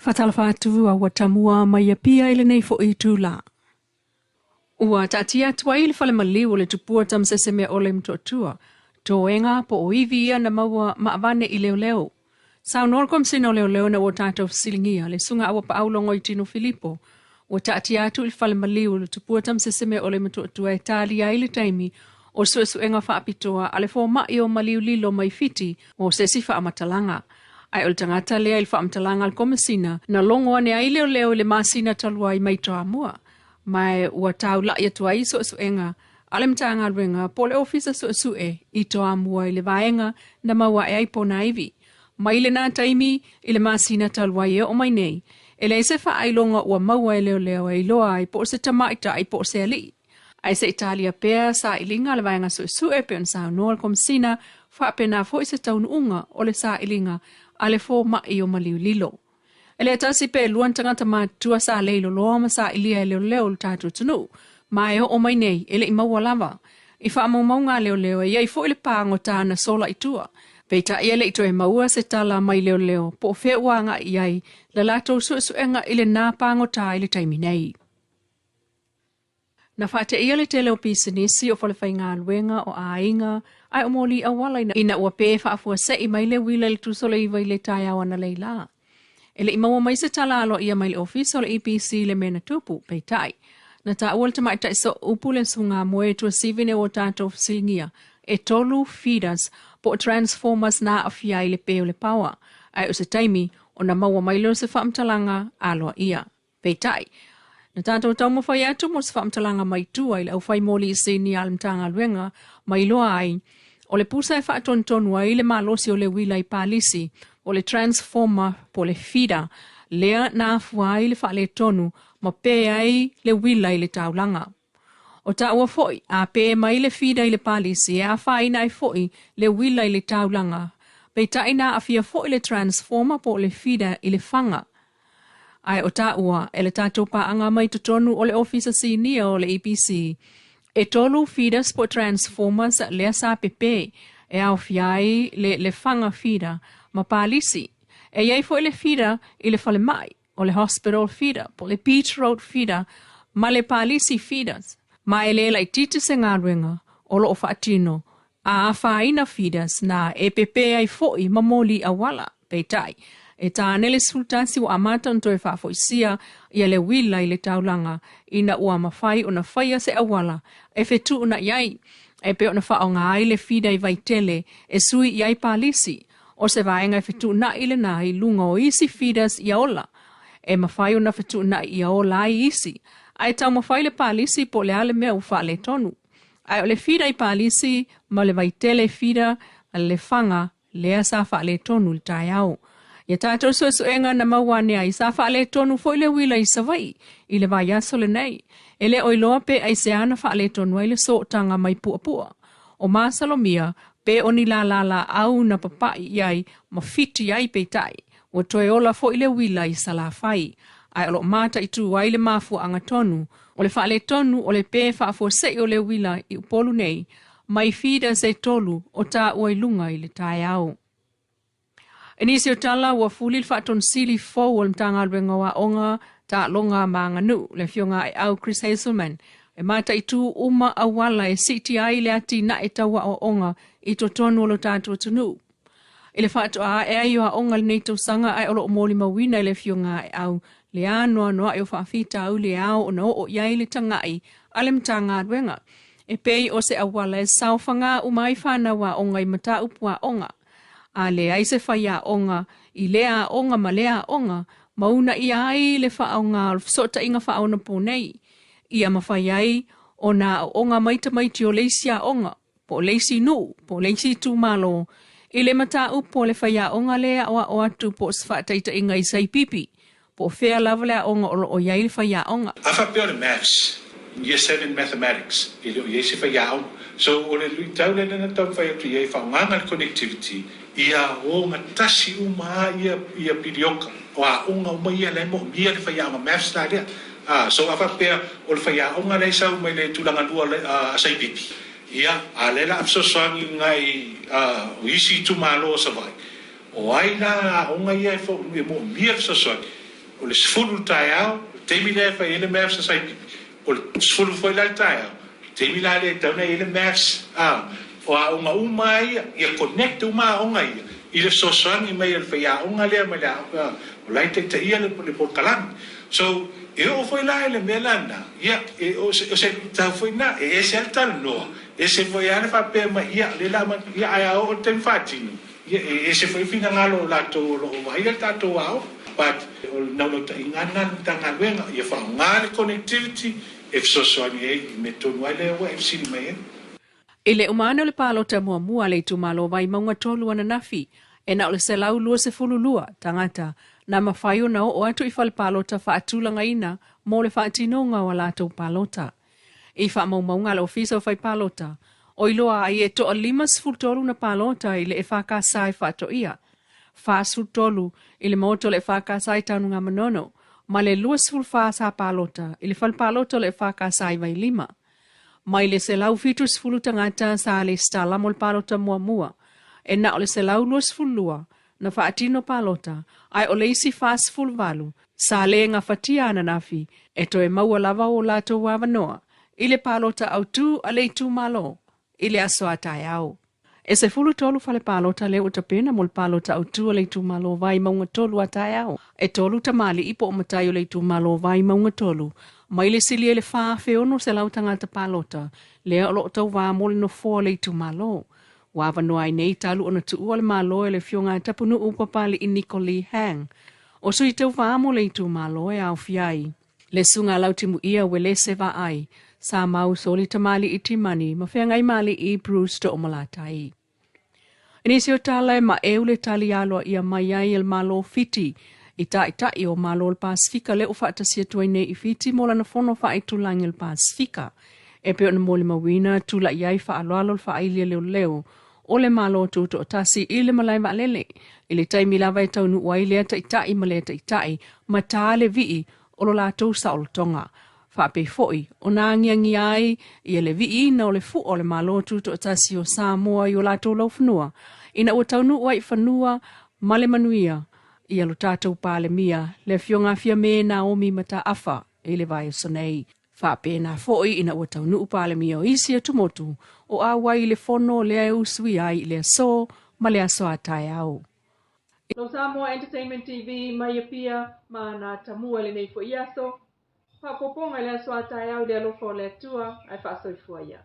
Fatalfatu a watamua mai pia ile nei fo I tula. Ua tatia tuai le fale maliu le tupua tam seseme ole mtotua. Toenga po oivia na maua maavane I leo. Sao norkom sino leo na watato silingia le sunga awa pa aulongo itino Filipo. Watatia tu il fale maliu le tupua tam seseme ole mtotua Italia ile taimi o suenga fa apitoa ale fo maio maliu lilo mai fiti o sesifa amatalanga. Ai ol tangata lea il whaamtalanga al komisina na longo ane ai leo le masina talua I maitoa mua. Mai ua tau la ia tuai suenga alem tanga renga pole ofisa sue I toa mua I le vaenga na maua e ai pona ivi. Mai le na taimi I le masina talua ia o mai nei. Ele se wha ai longa ua maua e leo ai loa ai po se tamaita ai po se ali. Ai se Italia pea sa ilinga le vaenga sue pe on sa noa al komisina wha pena fo I se taun unga o le sa ilinga ale fo ma I o maliu lilo. Ele tasi pe luan tangata matua sa leilo loa ma sa ilia leo tatu tunu. Ma e o mai nei, ele I maua lava. I wha maunga leo e iai fo ile paango tāna sola itua. Peita ele ito e maua se tala mai leo po fe wanga iai la lato suenga ile nā paango tā ile taimi nei. Na whate ia le tele o pisanisi o whalewhai ngā luenga o ainga ai o moli awala ina ua pē whaafua se I mai le wila le tusola I vai le tai awana leila. Ele I maua mai se tala alo ia mai le ofisa o le EPC le mena tupu, peitai. Na ta awal tamai tai so upu le sunga moe tua sivine o tato silingia e tolu feeders po transformers na afiai le peo le pawa. Ai o se taimi o na maua mai leo se whaamtalanga alo ia, peitai. Na tātou tau mawhai atu mo se whaamtalanga mai tua I le au whai moli I seni alamtanga luenga mai loa ai. O le pusa e whaatontonu ai le malosi o le wila I palisi o le transformer po le feeder lea na afua ai le wha le tonu ma pe ai le wila I le taulanga. O ta ua foi a pe mai le feeder I le palisi e a whaina ai foi le wila I le taulanga. Pei taina a fia foi le transformer po le feeder I le whanga. Ai o ta ua e le tātou paanga mai tutonu o le ofisa sinia o le EPC. E tolu feeders po transformers lea sa pepe e au fiai le whanga feeder ma palisi. E iei fo le feeder I le fale mai o le hospital feeder po le beach road feeder ma le palisi feeders. Ma e le lai titi se ngā ruenga o lo o whaatino a whaina feeders na e pepe ai foi ma moli awala peitai. E tā nele sultasi o amata nto e whaafoisia I le wila I le taulanga ina ua mawhai o na whaia se awala e whetu una iai e pe o na whaonga ai le whida I vaitele e sui iai palisi o se vaenga e whetu na I le nai lunga o isi feeders I aola e mawhai o na whetu na I aola I isi ai tau mawhai le palisi po le ale mea ufa le tonu ai o le whida I palisi ma le vaitele whida le whanga lea sa wha le tonu le tai au. Ia tātou suenga na mawane ai sa wha le tonu fo le wila I savai I le vai aso le nei. Ele oiloa pe ai se ana wha le tonu ai le sootanga mai puapua. O masalomia pe oni la au na papai iai ma fiti ai pe tai. O toe ola fo le wila I salafai. Ai alo mata I tu ai le mafu anga tonu. O le wha le tonu o le pe wha fo se o le wila I upolu nei. Mai fida se tolu o ta ua lunga I le tai au. Enisi o tala ua fuli le whaaton sili fo o le mtanga alwenga wa onga ta longa maanga nu le fionga ai au Chris Hazelman. E mata I tu uma awala e CTI le ati na e tawa o onga I to tonu o lo tātua tunu. I le whaato a e ai o a onga le neito sanga ai olo o moli mawina I le fionga ai au le anoa noa e o whaafita au le au o na o iai le tangai a le mtanga alwenga. E pei o se awala e saufanga umai whana wa onga I mata upua onga. A le ai se whaia onga, I lea onga ma lea onga, mauna I ai le whaonga sota inga whaona po nei. Ia ma whaiai o na onga maiti o leisia onga, po leisi nu, po leisi tu malo. I le mata upo le whaia onga lea o atu po sfataita inga I sai pipi, po whea lava lea onga o iai le whaia onga. Afa peo le maths, year 7 mathematics, I le o iei se whaia onga. So o le lui tau le nana tau whai atu iei whaonganga le connectivity, ia o ngatasi uma ia pirioka, o a unga uma ia le mo mia le whaia onga maths la lea. So afa pea o le whaia onga le sau mai le tulanga lua a sai pipi. Ia a le la apsosoangi ngai o isi tu malo sa vai. O ai la onga ia e mo mia apsosoangi. o le sfulu tai au temi le fa ele mer sa sai o le sfulu foi la tai au temi la le tau ele mer o a uma ia connect uma onga ia ile sosoangi mai le fa onga le mai la o lai te ia le porkalang so e o foi la ele melana ia o se ta foi na e se alta no e se foi ana fa pe ma ia le la ma ia ai o ten fatino e se foi fina ngalo la to lo vai alta to au but no no ta ingana tanga wenga ia fa ngale connectivity e sosoangi e me to wale o e sini mai Ile umano le palota mua le tumalo vai maunga tolu ana nafi e na ole se lau lua se fululua tangata na mawhaio na o atu i whale palota wha atulanga ina mo le wha atinonga wa lato palota. I wha maunga le ofisa o whai palota o iloa ai e toa 5 fultolu na palota ile e whaka sai wha ato ia. 5 fultolu ile moto le whaka sai taununga manono ma le 2 fulfasa palota ile whale palota le whaka sai vai 5. Mai le se lau fitus fulu tangata sa le stala mol palota mua. E na ole se lau luas fulua na whaatino palota ai o leisi fast full valu sa le nga fatia na nafi e to e maua lava o lato wawanoa ile palota au tu a le tu malo ile aso atai au. E se fulu tolu fale palota le utapena mol palota au tu a le tu malo vai maunga tolu atai au. E tolu tamali ipo o matai o le tu malo vai maunga tolu. Mai le sili e le wha feono se lau tangata palota, lea o lo tau wā mole no fō le tu malo. Wawa no ai nei talu ona tu ua le malo e le fionga tapunu upa pali i Nikoli hang. O sui tau wā mole tu malo e au fiai. Le sunga lau timu ia we le se wa ai, sa mau soli tamali i timani, ma whea ngai mali i Bruce to omalatai. Inisio tala e ma eule tali aloa ia mai ai el malo fiti, Ita o malo le Pasifika le o whaatasia tuaine i fiti mola na fono wha i tulangi le Pasifika. E peo na mole mawina tula iai wha aloalo le wha ailia leo o le malo tuto o tasi i le malai waalele. I le taimi lava e taunu uai lea ta itai ma lea ta itai ma taa le vii o lo latou sa o lo tonga. Wha pe foi o na angiangi ai i le vii na o le fu o le malo tuto o tasi o Samoa i o latou lau whanua. Ina o taunu uai whanua ma le manuia. Ia lo tātou pāle mia, le fionga fia me Naomi mata afa, e le vai o Sene. Whape na foi ina ua tau nuu pāle mia o isia tumotu, o awai le fono le au sui ai le so, ma le aso atai au. No Samoa Entertainment TV, mai pia, ma na tamua le nei fo iaso, whapoponga le aso atai au le alofo le atua, ai whaasoi fua ia.